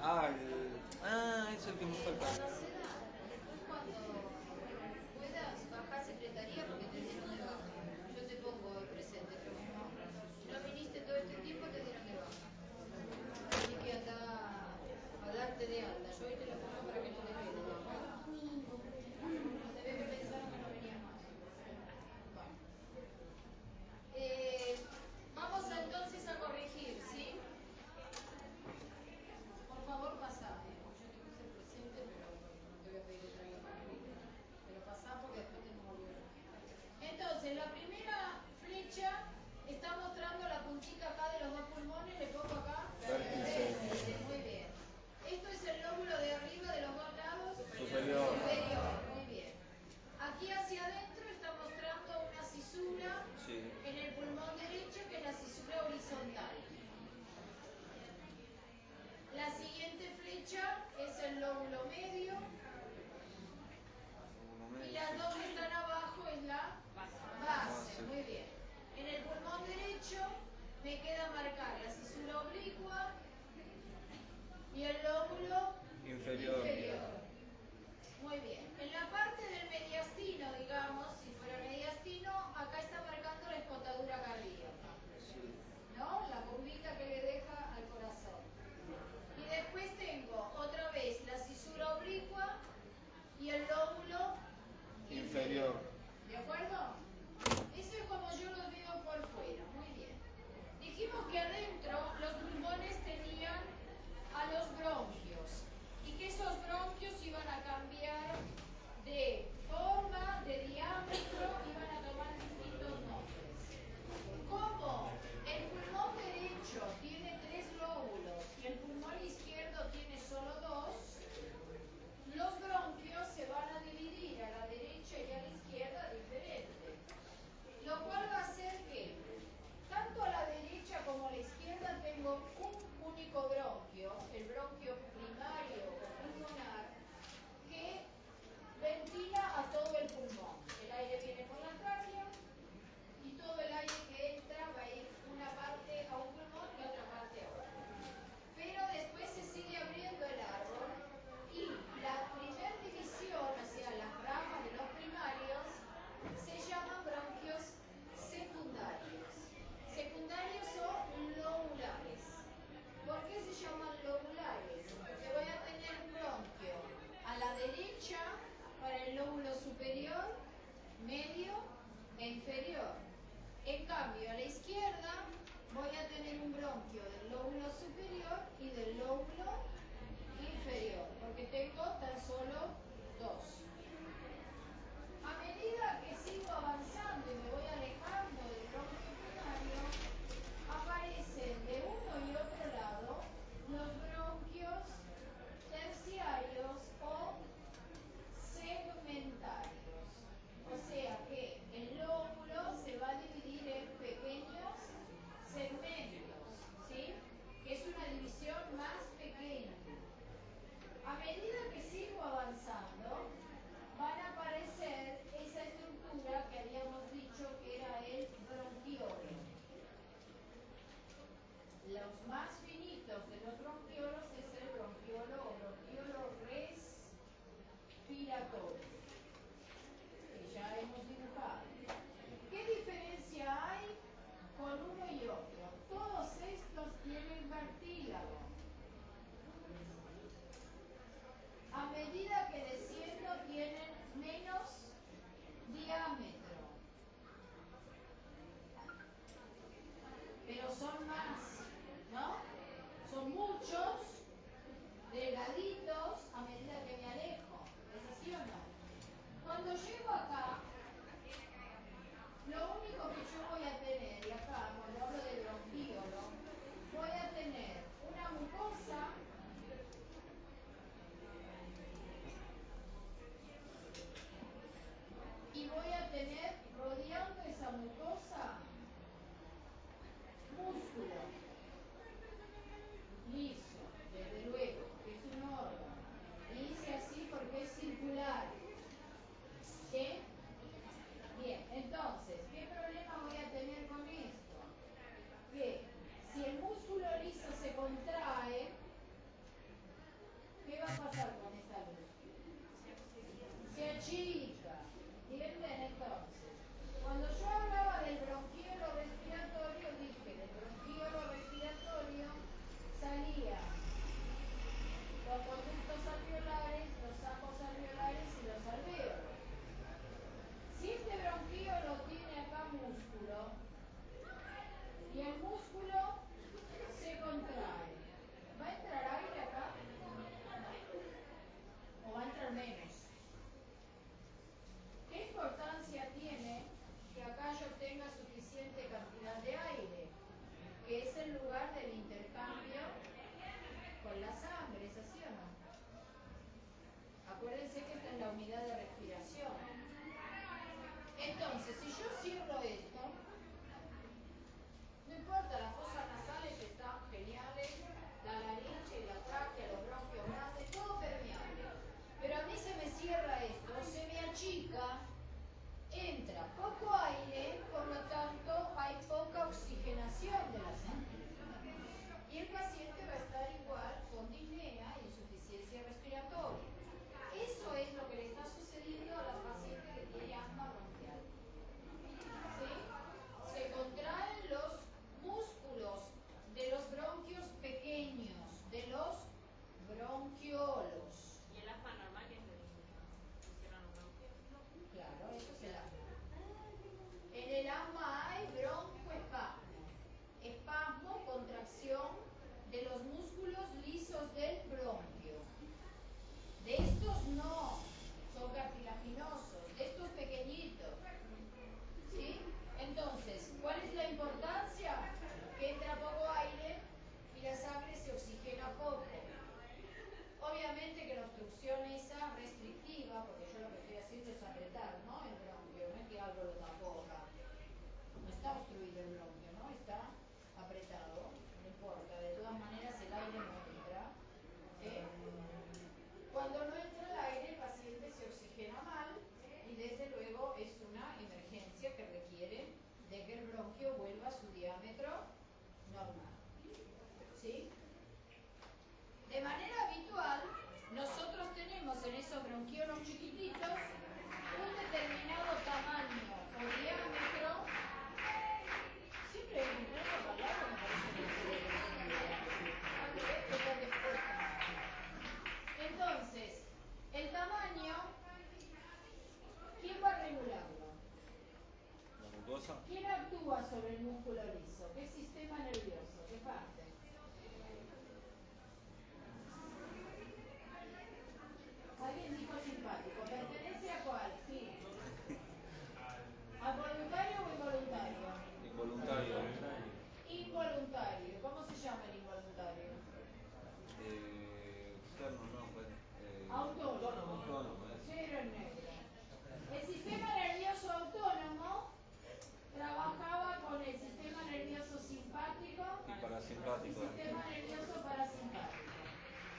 Eso es el que me falta. Cuando se da, después cuando puedas, baja a secretaría porque te dieron de baja. Yo te pongo el presente, pero como no viniste todo este tiempo, te dieron de baja. Así que anda a darte de alta. Yo hoy te lo pongo para que no te veas. Se ve que pensaron que no venía más. Bueno. Vamos entonces a corregir, ¿sí? Por favor, pasá. Yo te puse el presente, pero no te voy a pedir otra vez para escribir. Pero pasá porque después te me olvido. Entonces, la primera flecha está mostrando la puntita acá de los dos pulmones. Le pongo acá. Vértice. Muy bien. Esto es el lóbulo de arriba de los dos lados. Superior. Muy bien. Aquí hacia adentro está mostrando una cisura en el pulmón derecho, que es la cisura horizontal. La siguiente flecha es el lóbulo medio. Y las dos que están abajo es la base. Muy bien. En el pulmón derecho me queda marcar la cisura oblicua y el lóbulo inferior. Muy bien. En la parte del mediastino, digamos, si fuera mediastino, acá está marcando la escotadura cardíaca, ¿no? La bombita que le deja al corazón. Y después tengo otra vez la cisura oblicua y el lóbulo inferior. ¿De acuerdo? Eso es como yo lo veo por fuera. Muy bien. Dijimos que adentro los pulmones tenían a los bronquios y que esos bronquios iban a cambiar de forma, de diámetro, iban a tomar distintos nombres. Como el pulmón derecho tiene 3 lóbulos y el pulmón izquierdo tiene solo 2, los bronquios se van a dividir a la derecha y a la izquierda diferente. Lo cual va a hacer que tanto a la derecha como a la izquierda tengo un único bronquio, el bronquio primario o pulmonar, que ventila a todo el pulmón. El aire viene por la tráquea y todo el aire que entra va a ir una parte a un pulmón y otra parte a otro. Pero después se sigue abriendo el árbol y la primera división, o sea, las ramas de los primarios, se llaman bronquios secundarios. Secundarios o lobulares. ¿Por qué se llaman lobulares? Porque voy a tener un bronquio a la derecha para el lóbulo superior, medio e inferior. En cambio, a la izquierda voy a tener un bronquio del lóbulo superior y del lóbulo inferior, porque tengo tan solo 2. A medida que sigo avanzando y me voy alejando del bronquio primario, aparecen de uno y otro lado los bronquios terciarios o segmentarios. O sea que el lóbulo se va a dividir en pequeños segmentos, ¿sí? Que es una división más pequeña. A medida que sigo avanzando, van a aparecer esa estructura que habíamos dicho que era el bronquiolo. Los más finitos de los bronquiolos es el bronquiolo o bronquiolo respiratorio, que ya hemos dibujado. ¿Qué diferencia hay con uno y otro? Todos estos tienen cartílago. A medida que desciendo tienen menos diámetro, pero son más, ¿no? Son muchos, delgaditos a medida que me alejo. ¿Es así o no? Cuando llego acá, lo único que yo voy a tener, y acá cuando hablo de bronquíolo, voy a tener una mucosa y voy a tener rodeando esa mucosa músculo liso, desde luego, que es un órgano. Y hice así porque es circular. ¿Sí? Bien, entonces, ¿qué problema voy a tener con esto? Que si el músculo liso se contrae, achica. ¿Entienden? Entonces, cuando yo hablaba del bronquiolo respiratorio, dije del bronquiolo respiratorio salían los conductos alveolares, los sacos alveolares y los alvéolos. Si este bronquiolo tiene acá músculo y el músculo se contrae, ¿va a entrar aire acá? ¿O va a entrar menos? ¿Qué importancia tiene que acá yo tenga suficiente cantidad de aire? Que es el lugar del intercambio con la sangre, ¿es así o no? Acuérdense que está en la unidad de respiración. Entonces, si yo cierro esto, no importa, las fosas nasales están geniales, la laringe y la tráquea, los bronquios grandes, todo permeable. Pero a mí se me cierra esto, se me achica, entra poco aire, por lo tanto hay poca oxigenación de la sangre. Y el paciente va a estar igual con disnea y insuficiencia respiratoria. Eso es lo que le está sucediendo a la paciente que tiene asma bronquial. ¿Sí? Se contraen los músculos de los bronquios pequeños, de los bronquiolos. ¿Y el asma normal que se cierran los bronquios? Claro, eso es el asma. En el asma hay broncoespasmo. Espasmo, contracción de los músculos lisos del bronquio. De estos no, son cartilaginosos, de estos pequeñitos. ¿Sí? Entonces, ¿cuál es la importancia? Que entra poco aire y la sangre se oxigena poco. Obviamente que la obstrucción esa restrictiva, porque yo lo que estoy haciendo es apretar, ¿no? El bronquio, no es que algo lo tapó acá. No está obstruido el bronquio, ¿no? Está apretado, no importa, de todas maneras el aire no entra. ¿Sí? Cuando no entra el aire, el paciente se oxigena mal y desde luego es una emergencia que requiere de que el bronquio vuelva a su diámetro normal. ¿Sí? De manera habitual, nosotros tenemos en esos bronquiolos chiquititos un determinado tamaño o diámetro. Siempre encontrar la palabra me parece que entonces, el tamaño, ¿quién va a regularlo? ¿La mucosa? ¿Quién actúa sobre el músculo liso? ¿Qué sistema nervioso? ¿Qué parte? Alguien dijo simpático. ¿Pertenece a cuál? Sí. ¿Al voluntario o involuntario? Involuntario. Involuntario. ¿Cómo se llama el involuntario? Externo, no, pues. Autónomo. Autónomo. Cero en negro. El sistema nervioso autónomo trabajaba con el sistema nervioso simpático Y y parasimpático. sistema nervioso parasimpático.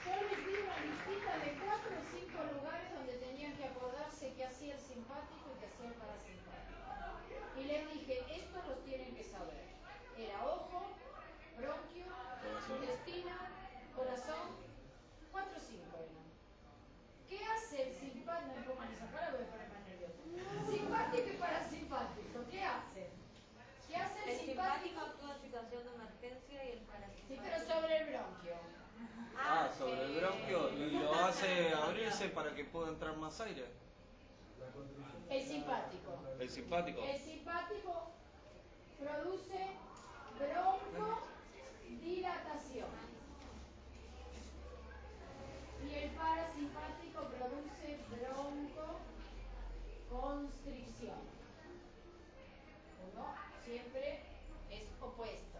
Yo les di una listita de 4 o 5 lugares donde tenían que acordarse qué hacía el simpático y qué hacía el parasimpático. Y les dije, estos los tienen que saber. Era ojo, bronquio, intestino, corazón, 4 o 5 eran. ¿Qué hace el simpático? No me pongan esa cara, voy a poner más nervioso. Simpático y parasimpático, ¿qué hace? ¿Qué hace el simpático? Actúa en situación de emergencia y el parasimpático. Sí, pero sobre el bronquio. Sobre el bronquio y lo hace abrirse para que pueda entrar más aire. El simpático. El simpático. El simpático produce broncodilatación. Y el parasimpático produce broncoconstricción. Uno siempre es opuesto.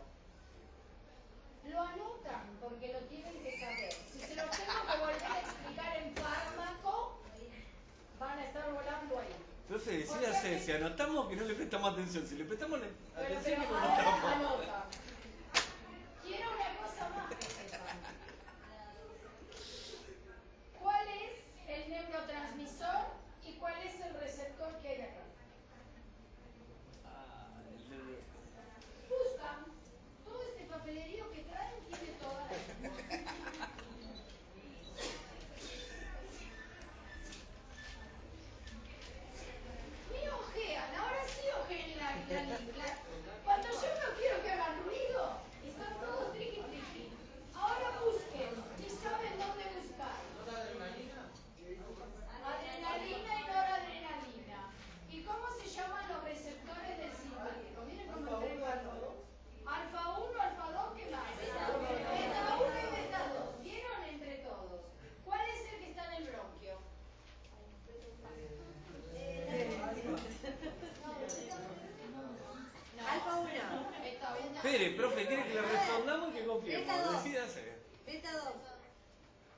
Lo anotan porque lo tienen que saber. Si se lo tengo que volver a explicar en fármaco, van a estar volando ahí. Entonces decía si anotamos que no le prestamos atención. Si le prestamos atención, que no ahora anotamos. anota. Quiero una cosa más que sepan. ¿Cuál es el neurotransmisor y cuál es el receptor que hay acá? Buscan. Todo este papelerío que traen tiene toda la información. quiere, profe? ¿Quiere que le respondamos y que confiemos? Decídase. Beta 2.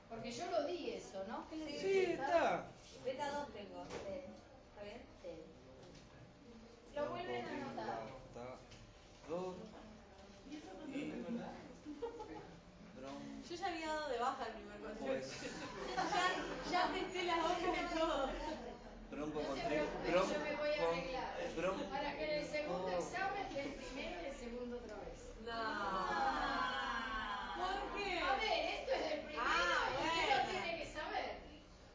Porque yo lo di eso, ¿no? ¿Qué le dije? Sí, está. Beta 2 tengo. ¿Está bien? Sí. Lo vuelven a anotar. Dos. Y... Yo ya había dado de baja el primer control. Pues, Ya testé las hojas y todo. bronco No con se trigo. preocupen, yo me voy a arreglar. Bronco. Para que en el segundo examen del primero y el segundo otra vez. No. ¿Por qué? A ver, esto es del primero y usted lo tiene que saber.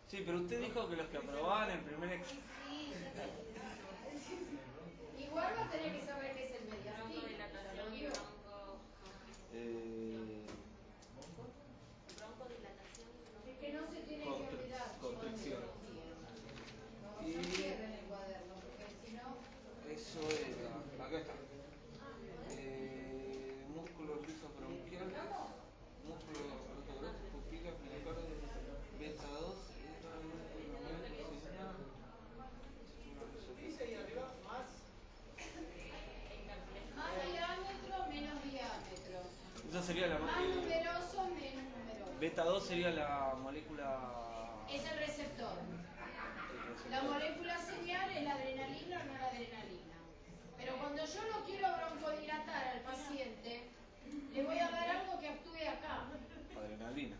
Sí, pero usted dijo que los que aprobaban el primer examen. Igual va a tener que saber qué es el mediastino. ¿Lo vio? Es que no se tiene que olvidar. Constricción. No se cierren el cuaderno, porque si no... Eso era. Acá está. Músculo liso bronquial. Músculo rotográfico, pupila, miocardio, beta 2. Más diámetro, menos diámetro. Esa sería la Más numeroso, menos numeroso. Beta 2 sería la molécula. Es el receptor. La molécula señal es la adrenalina o no la adrenalina. Pero cuando yo lo quiero broncodilatar al paciente, le voy a dar algo que actúe acá. Adrenalina.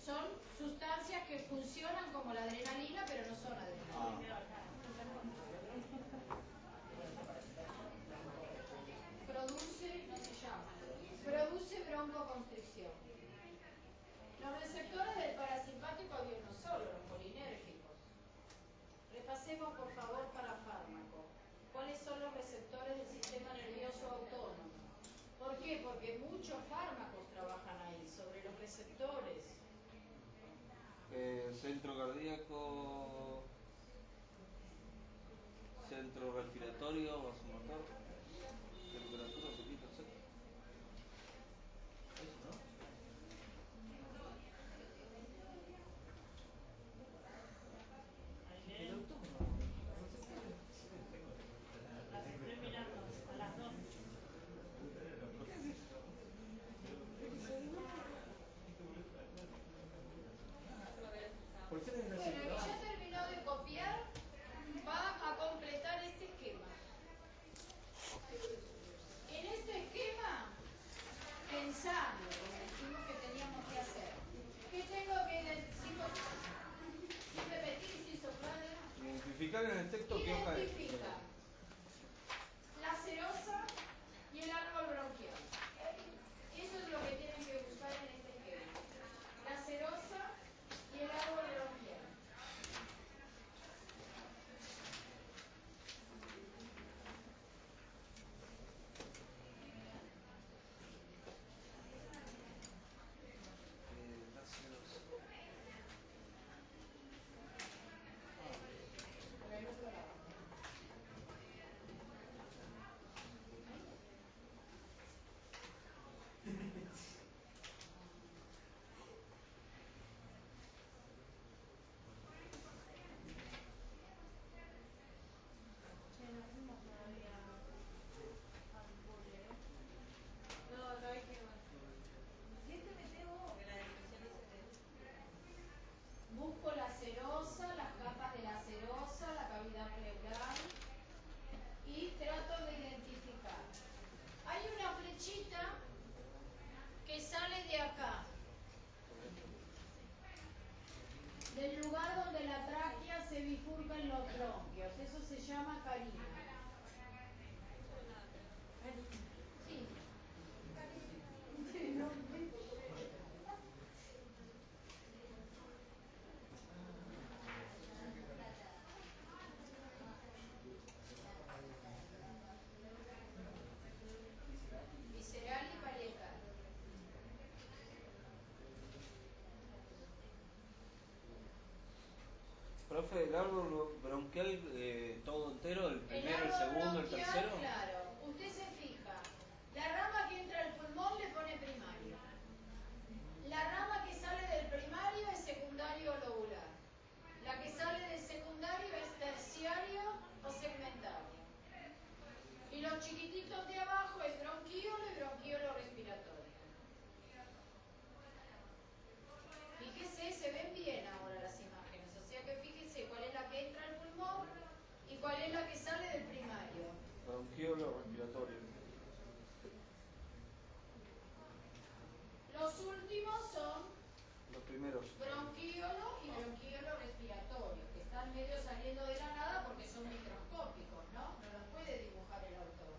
Son sustancias que funcionan como la adrenalina, pero no son adrenalina. Produce, no se llama, produce broncoconstricción. Los receptores del parasimpático había uno solo, los colinérgicos. Repasemos por favor para fármaco. ¿Cuáles son los receptores del sistema nervioso autónomo? ¿Por qué? Porque muchos fármacos trabajan ahí, sobre los receptores. Centro cardíaco, centro respiratorio, vasomotor, temperatura, apetito, etc. Eso, ¿no? ¿Por qué no es Bueno, así? el que ya terminó de copiar va a completar este esquema. En este esquema, pensando, como dijimos que teníamos que hacer, ¿qué tengo que identificar? Sin repetir, sin soplar. Identificar en el texto qué hoja es. Identifica la serosa y el árbol bronquial. Eso es lo que tienen que buscar en este esquema. La serosa y el árbol bronquial. Por el otro lado. Busco la serosa, las capas de la serosa, la cavidad pleural y trato de identificar. Hay una flechita que sale de acá, del lugar donde la tráquea se bifurca en los bronquios. Eso se llama carina. Sí. Visceral y parietal. Profe, el árbol bronquial todo entero, el primero, el árbol segundo, el bronquial, tercero. claro, usted se fija, la rama que entra al pulmón le pone primario. La rama que sale del primario es secundario o lobular. La que sale del secundario es terciario o segmentario. Y los chiquititos de abajo es bronquial primeros. Bronquiolo y bronquiolo respiratorio, que están medio saliendo de la nada porque son microscópicos, ¿no? No los puede dibujar el autor.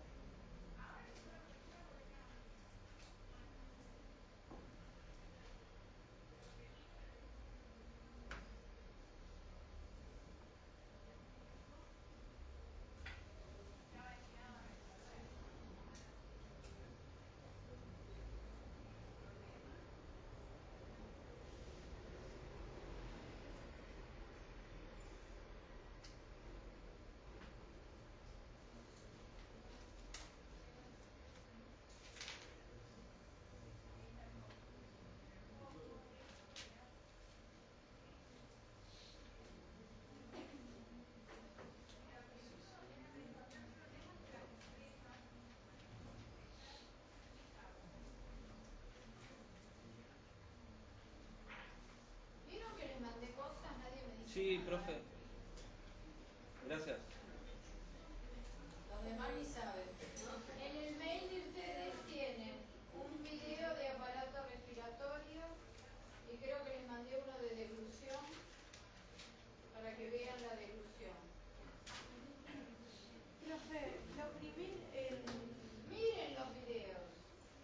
¿Vieron que les mandé cosas? Nadie me dice Sí, nada. profe. Gracias. Los demás ni saben. En el mail de ustedes tienen un video de aparato respiratorio y creo que les mandé uno de deglución para que vean la deglución. Profe, lo primero, Miren los videos,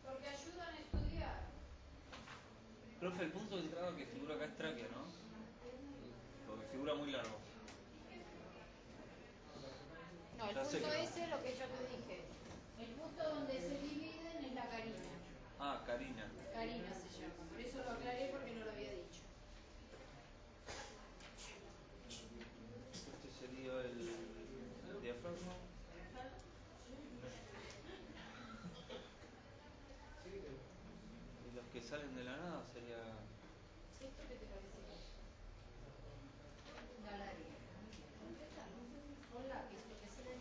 porque ayudan a estudiar. Profe, el punto de entrada que figura acá es tráquea, ¿no? Porque figura muy largo. No, el Ya sé punto que no. ese es lo que yo te dije. El punto donde se dividen es la carina. Ah, Karina. Carina se llama. Por eso lo aclaré porque no lo había dicho. Este sería el diafragma. Y los que salen de la nada sería... ¿Esto qué te parece? La nariz. Con lápiz, porque se le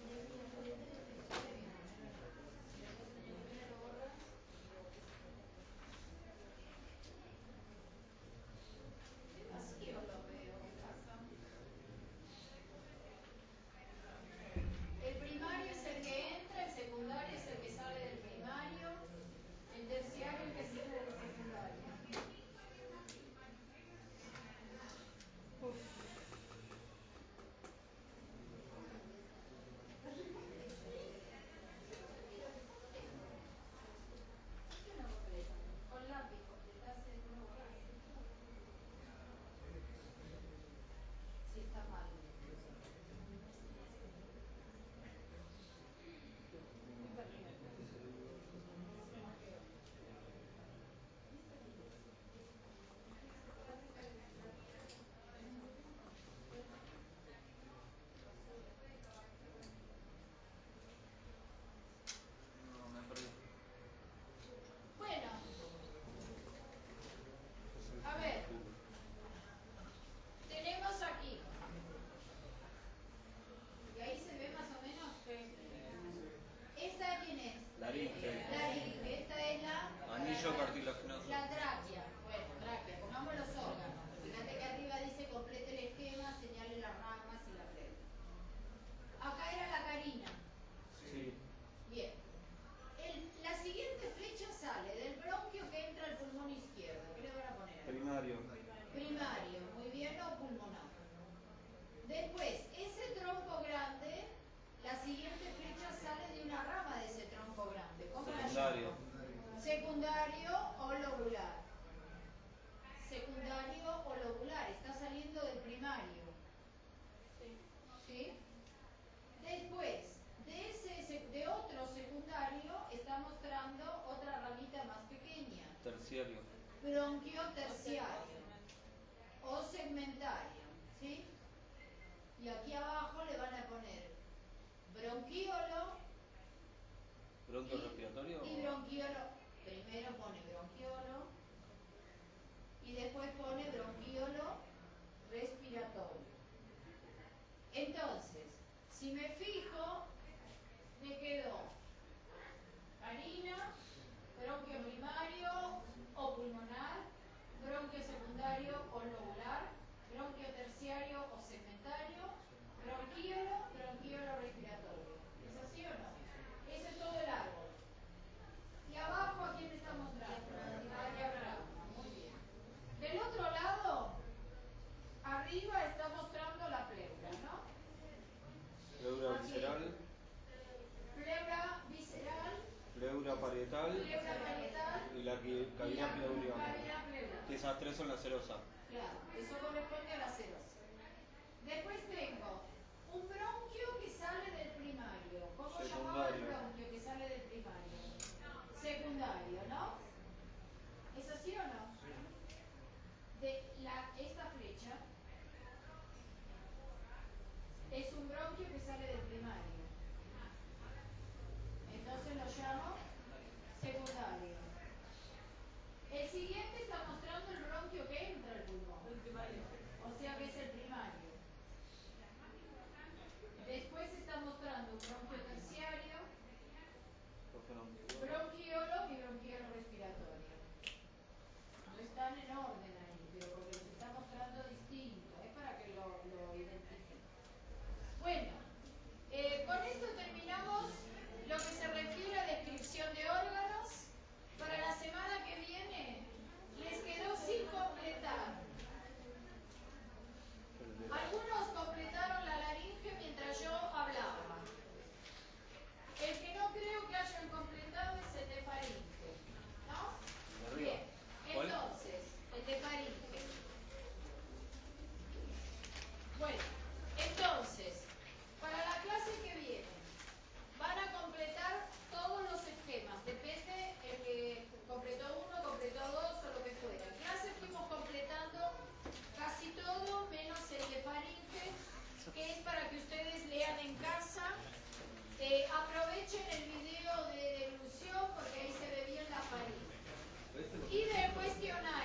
vacío lo veo en casa. El primario es el que entra, el secundario es el que sale del primario, el terciario el que sale del secundario. ¿Qué no completan? Con lápiz completás y después lo borrás. Si está mal. No, me perdí. Bueno, a ver, tenemos aquí. Y ahí se ve más o menos. ¿Esta quién es? Laringe. Laringe. Esta es la Anillo cartilaginoso. la tráquea. Bueno, tráquea. Pongamos los órganos. Fíjate que arriba dice complete el esquema, señale las ramas y la pleura. Acá era la carina. Sí. Bien. La siguiente flecha sale del bronquio que entra al pulmón izquierdo. ¿Qué le van a poner ahí? Primario. Primario, muy bien, o pulmonar. Después, ese tronco grande, la siguiente flecha sale de una rama de ese tronco grande. ¿Cómo la Secundario. llamo? Secundario o lobular. Secundario o lobular, está saliendo del primario. ¿Sí? Después, de otro secundario, está mostrando otra ramita más pequeña. Terciario. Bronquio terciario o segmentario, ¿sí? Y aquí abajo le van a poner bronquiolo ¿Bronquio respiratorio? y bronquiolo. Primero pone bronquiolo y después pone bronquiolo respiratorio. Entonces, si me fijo, me quedó carina, bronquio primario o pulmonar, bronquio secundario o lobular, bronquio terciario o segmentario, bronquiolo respiratorio. ¿Es así o no? Ese es todo el árbol. Y abajo, ¿a quién le está mostrando? Al diafragma. Muy bien. Del otro lado arriba está mostrando la pleura, ¿no? Pleura Aquí. visceral, Pleura visceral, pleura parietal pleura parietal y la y cavidad la pleuriana. cavidad pleural. Que esas tres son la serosa. Claro, eso corresponde a la serosa. Después tengo un bronquio que sale del primario. ¿Cómo llamaba el Secundario. bronquio que sale del primario? Secundario, ¿no? ¿Es así o no? Esta flecha es un bronquio que sale del primario. Entonces lo llamo secundario. El siguiente está mostrando el bronquio que entra al pulmón. O sea que es el primario. Después está mostrando un bronquio terciario, bronquiolo y bronquiolo respiratorio. No están en orden ahí, pero porque los está mostrando distinto. Es para que lo identifiquen. Bueno, con esto terminamos lo que se refiere a descripción de órganos. Para la semana que viene les quedó sin completar. Algunos completaron la laringe mientras yo hablaba. El que no creo que hayan completado es el de faringe, ¿no? Bien, entonces, el de faringe. Bueno, entonces, para la clase que viene, van a completar todos los esquemas. Depende el que completó uno, completó dos o lo que fuera. En clase fuimos completando casi todo, menos el de faringe, que es para que ustedes lean en casa. Aprovechen el video de deglución porque ahí se ve bien la faringe. Y del cuestionario.